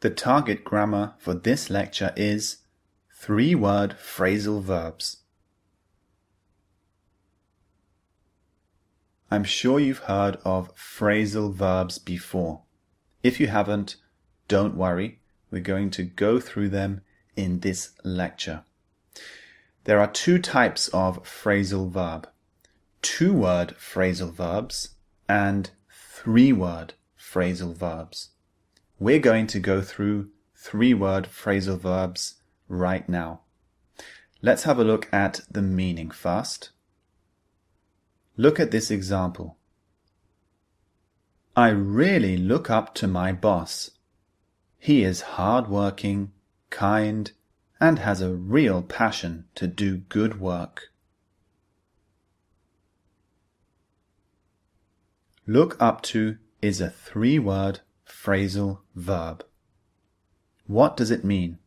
The target grammar for this lecture is 3-word phrasal verbs. I'm sure you've heard of phrasal verbs before. If you haven't, don't worry, we're going to go through them in this lecture. There are two types of phrasal verb: 2-word phrasal verbs and 3-word phrasal verbs. We're going to go through 3-word phrasal verbs right now. Let's have a look at the meaning first. Look at this example. I really look up to my boss. He is hardworking, kind, and has a real passion to do good work. Look up to is a 3-word phrasal verb. What does it mean?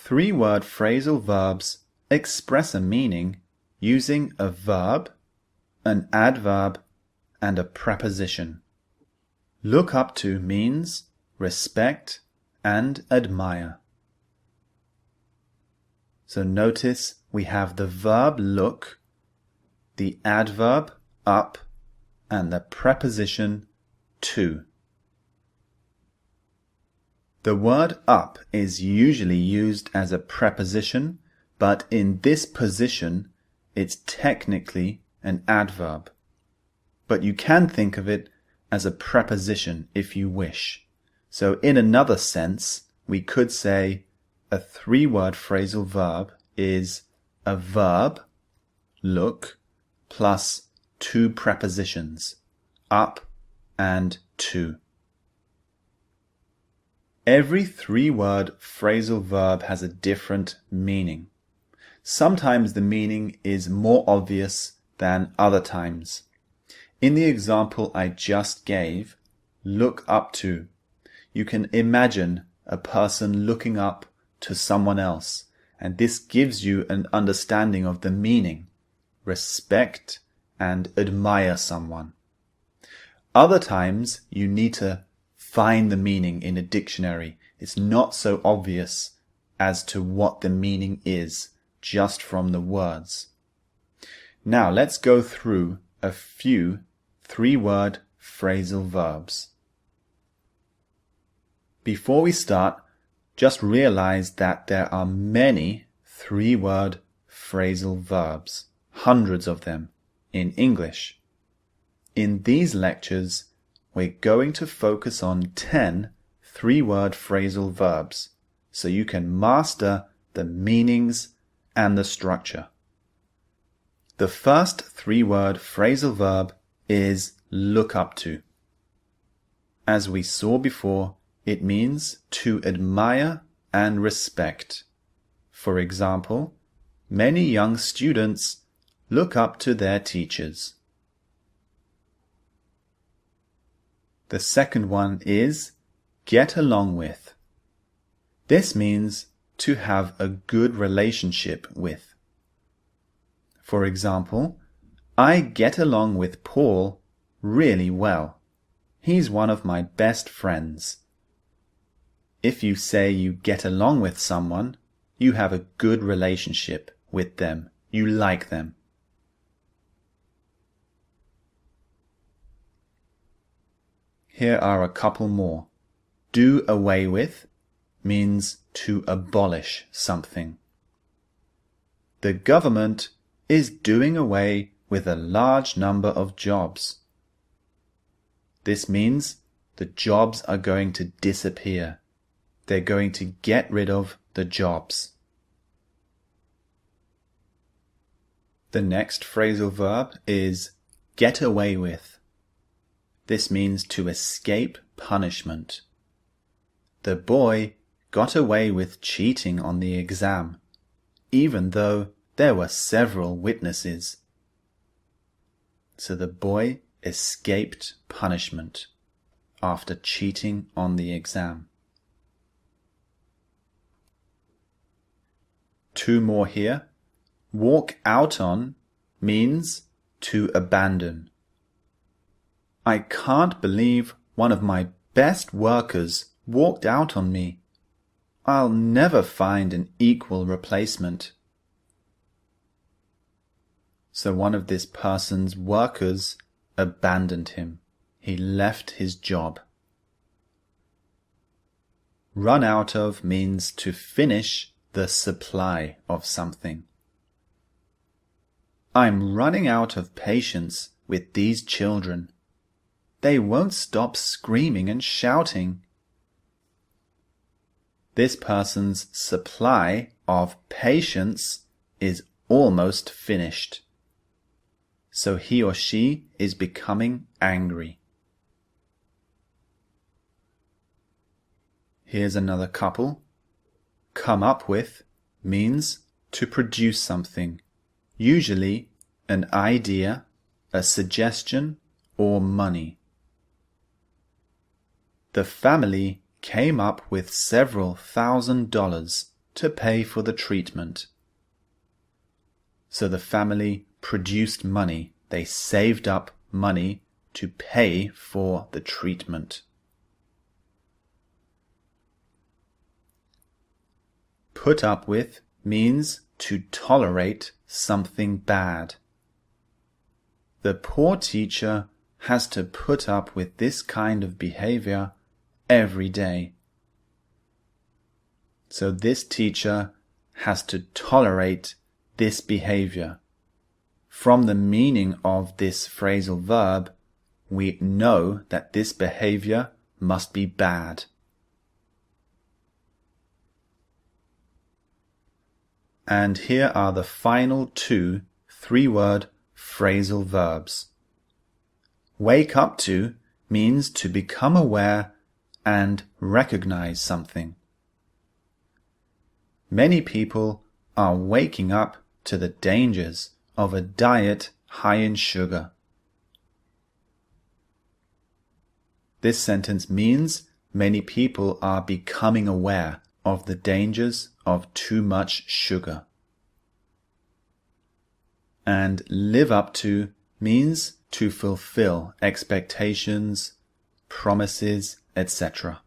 3-word phrasal verbs express a meaning using a verb, an adverb, and a preposition. Look up to means respect and admire. So notice we have the verb look, the adverb up, and the preposition to. The word up is usually used as a preposition, but in this position it's technically an adverb. But you can think of it as a preposition if you wish. So in another sense, we could say a 3-word phrasal verb is a verb, look, plus 2 prepositions, up and to. Every 3-word phrasal verb has a different meaning. Sometimes the meaning is more obvious than other times. In the example I just gave, look up to, you can imagine a person looking up to someone else, and this gives you an understanding of the meaning, respect and admire someone. Other times you need to find the meaning in a dictionary. It's not so obvious as to what the meaning is just from the words. Now let's go through a few 3-word phrasal verbs. Before we start, just realize that there are many 3-word phrasal verbs, hundreds of them, in English. In these lectures, we're going to focus on 10 3-word phrasal verbs, so you can master the meanings and the structure. The first 3-word phrasal verb is look up to. As we saw before, it means to admire and respect. For example, many young students look up to their teachers. The second one is get along with. This means to have a good relationship with. For example, I get along with Paul really well. He's one of my best friends. If you say you get along with someone, you have a good relationship with them. You like them. Here are a couple more. Do away with means to abolish something. The government is doing away with a large number of jobs. This means the jobs are going to disappear. They're going to get rid of the jobs. The next phrasal verb is get away with. This means to escape punishment. The boy got away with cheating on the exam, even though there were several witnesses. So the boy escaped punishment after cheating on the exam. 2 more here. Walk out on means to abandon. I can't believe one of my best workers walked out on me. I'll never find an equal replacement. So one of this person's workers abandoned him. He left his job. Run out of means to finish the supply of something. I'm running out of patience with these children. They won't stop screaming and shouting. This person's supply of patience is almost finished. So he or she is becoming angry. Here's another couple. Come up with means to produce something, usually an idea, a suggestion, or money. The family came up with several $1,000s to pay for the treatment. So the family produced money. They saved up money to pay for the treatment. Put up with means to tolerate something bad. The poor teacher has to put up with this kind of behavior every day. So this teacher has to tolerate this behavior. From the meaning of this phrasal verb, we know that this behavior must be bad. And here are the final two three-word phrasal verbs. Wake up to means to become aware and recognize something. Many people are waking up to the dangers of a diet high in sugar. This sentence means many people are becoming aware of the dangers of too much sugar. And live up to means to fulfill expectations, promises, etc.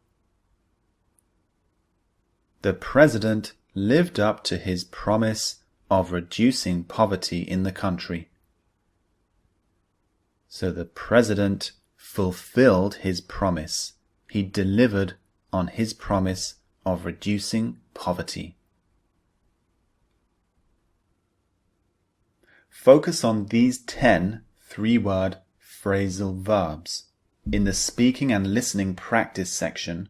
The president lived up to his promise of reducing poverty in the country. So the president fulfilled his promise. He delivered on his promise of reducing poverty. Focus on these 10 three-word phrasal verbs. In the speaking and listening practice section,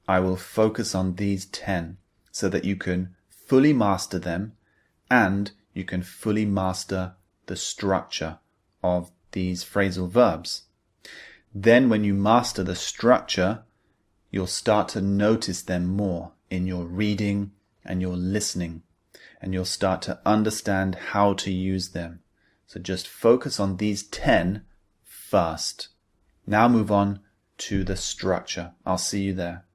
I will focus on these 10 so that you can fully master them and you can fully master the structure of these phrasal verbs. Then when you master the structure, you'll start to notice them more in your reading and your listening, and you'll start to understand how to use them. So just focus on these 10 first. Now move on to the structure. I'll see you there.